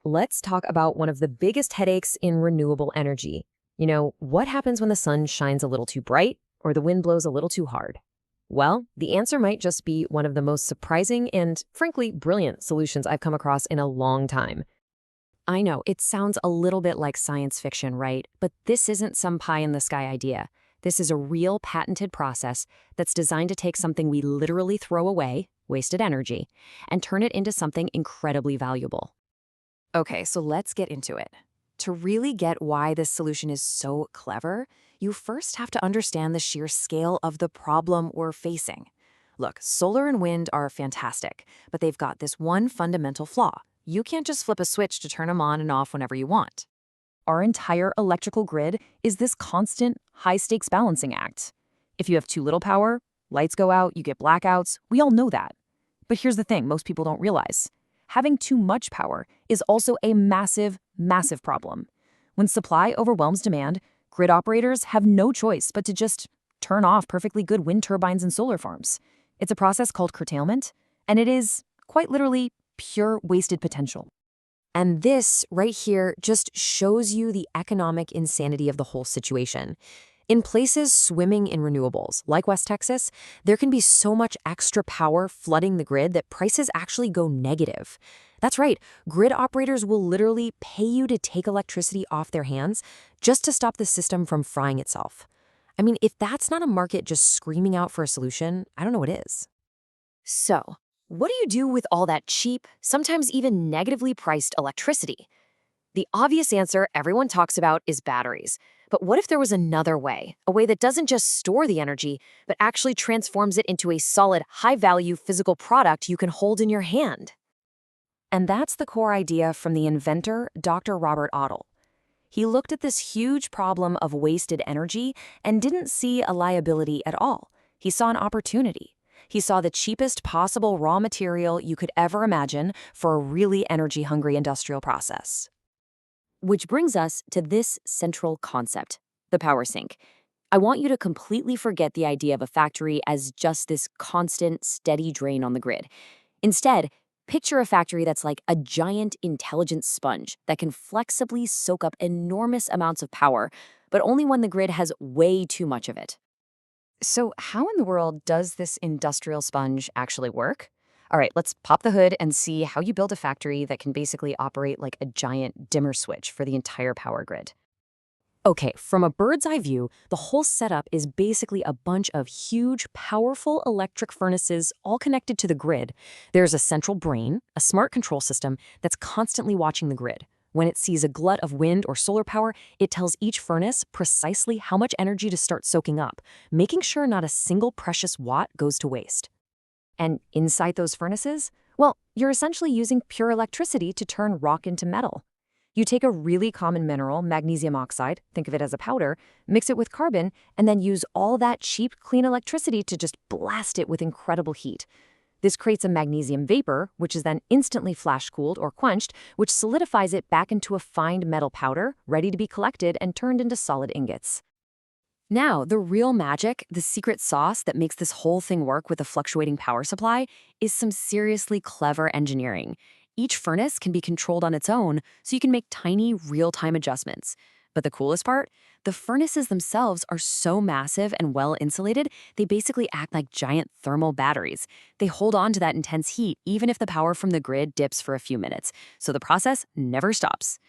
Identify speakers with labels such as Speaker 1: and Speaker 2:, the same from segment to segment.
Speaker 1: let's talk about one of the biggest headaches in renewable energy. What happens when the sun shines a little too bright or the wind blows a little too hard? Well, the answer might just be one of the most surprising and, frankly, brilliant solutions I've come across in a long time.
Speaker 2: I know, it sounds a little bit like science fiction, right? But this isn't some pie-in-the-sky idea. This is a real patented process that's designed to take something we literally throw away, wasted energy, and turn it into something incredibly valuable. Okay, so let's get into it. To really get why this solution is so clever, you first have to understand the sheer scale of the problem we're facing. Look, solar and wind are fantastic, but they've got this one fundamental flaw. You can't just flip a switch to turn them on and off whenever you want. Our entire electrical grid is this constant, high-stakes balancing act. If you have too little power, lights go out, you get blackouts, we all know that. But here's the thing most people don't realize. Having too much power is also a massive, massive problem. When supply overwhelms demand, grid operators have no choice but to just turn off perfectly good wind turbines and solar farms. It's a process called curtailment, and it is, quite literally, pure wasted potential.
Speaker 1: And this right here just shows you the economic insanity of the whole situation. In places swimming in renewables, like West Texas, there can be so much extra power flooding the grid that prices actually go negative. That's right, grid operators will literally pay you to take electricity off their hands just to stop the system from frying itself. I mean, if that's not a market just screaming out for a solution, I don't know what is.
Speaker 2: So, what do you do with all that cheap, sometimes even negatively priced electricity? The obvious answer everyone talks about is batteries. But what if there was another way, a way that doesn't just store the energy, but actually transforms it into a solid, high-value physical product you can hold in your hand? And that's the core idea from the inventor, Dr. Robert Ottle. He looked at this huge problem of wasted energy and didn't see a liability at all. He saw an opportunity. He saw the cheapest possible raw material you could ever imagine for a really energy-hungry industrial process. Which brings us to this central concept, the power sink. I want you to completely forget the idea of a factory as just this constant, steady drain on the grid. Instead, picture a factory that's like a giant, intelligent sponge that can flexibly soak up enormous amounts of power, but only when the grid has way too much of it. So how in the world does this industrial sponge actually work? All right, let's pop the hood and see how you build a factory that can basically operate like a giant dimmer switch for the entire power grid. Okay, from a bird's eye view, the whole setup is basically a bunch of huge, powerful electric furnaces all connected to the grid. There's a central brain, a smart control system that's constantly watching the grid. When it sees a glut of wind or solar power, it tells each furnace precisely how much energy to start soaking up, making sure not a single precious watt goes to waste. And inside those furnaces, well, you're essentially using pure electricity to turn rock into metal. You take a really common mineral, magnesium oxide, think of it as a powder, mix it with carbon, and then use all that cheap, clean electricity to just blast it with incredible heat. This creates a magnesium vapor, which is then instantly flash-cooled or quenched, which solidifies it back into a fine metal powder, ready to be collected and turned into solid ingots. Now, the real magic, the secret sauce that makes this whole thing work with a fluctuating power supply, is some seriously clever engineering. Each furnace can be controlled on its own, so you can make tiny, real-time adjustments. But the coolest part? The furnaces themselves are so massive and well-insulated, they basically act like giant thermal batteries. They hold on to that intense heat even if the power from the grid dips for a few minutes, so the process never stops.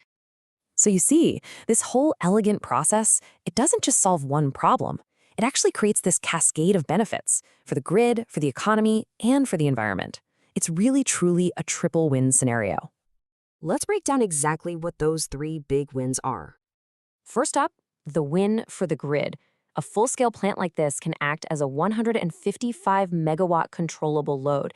Speaker 2: So you see, this whole elegant process, it doesn't just solve one problem. It actually creates this cascade of benefits for the grid, for the economy, and for the environment. It's really, truly a triple win scenario. Let's break down exactly what those three big wins are. First up, the win for the grid. A full-scale plant like this can act as a 155 megawatt controllable load.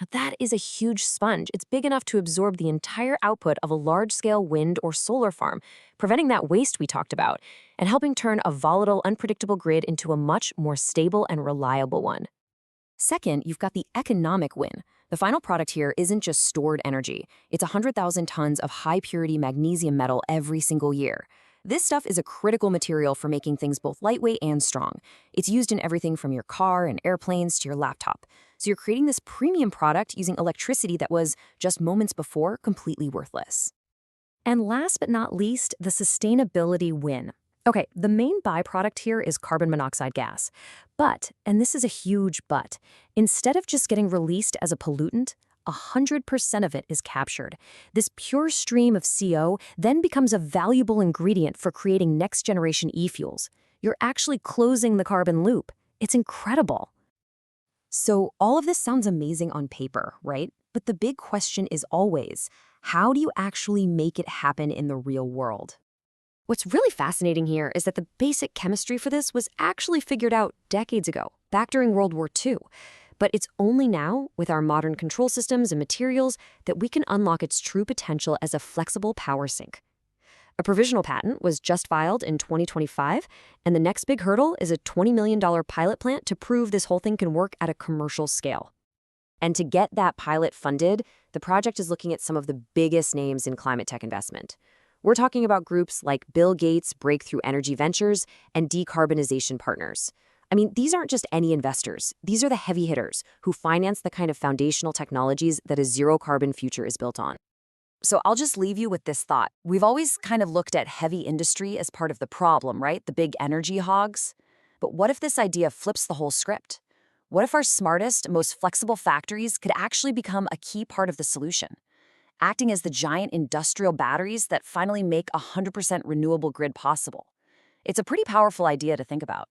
Speaker 2: Now that is a huge sponge. It's big enough to absorb the entire output of a large-scale wind or solar farm, preventing that waste we talked about, and helping turn a volatile, unpredictable grid into a much more stable and reliable one. Second, you've got the economic win. The final product here isn't just stored energy. It's 100,000 tons of high-purity magnesium metal every single year. This stuff is a critical material for making things both lightweight and strong. It's used in everything from your car and airplanes to your laptop. So you're creating this premium product using electricity that was, just moments before, completely worthless.
Speaker 1: And last but not least, the sustainability win. Okay, the main byproduct here is carbon monoxide gas. But, and this is a huge but, instead of just getting released as a pollutant, 100% of it is captured. This pure stream of CO then becomes a valuable ingredient for creating next-generation e-fuels. You're actually closing the carbon loop. It's incredible. So all of this sounds amazing on paper, right? But the big question is always, how do you actually make it happen in the real world? What's really fascinating here is that the basic chemistry for this was actually figured out decades ago, back during World War II. But it's only now, with our modern control systems and materials, that we can unlock its true potential as a flexible power sink. A provisional patent was just filed in 2025, and the next big hurdle is a $20 million pilot plant to prove this whole thing can work at a commercial scale. And to get that pilot funded, the project is looking at some of the biggest names in climate tech investment. We're talking about groups like Bill Gates' Breakthrough Energy Ventures and Decarbonization Partners. I mean, these aren't just any investors. These are the heavy hitters who finance the kind of foundational technologies that a zero-carbon future is built on. So I'll just leave you with this thought. We've always kind of looked at heavy industry as part of the problem, right? The big energy hogs. But what if this idea flips the whole script? What if our smartest, most flexible factories could actually become a key part of the solution, acting as the giant industrial batteries that finally make a 100% renewable grid possible? It's a pretty powerful idea to think about.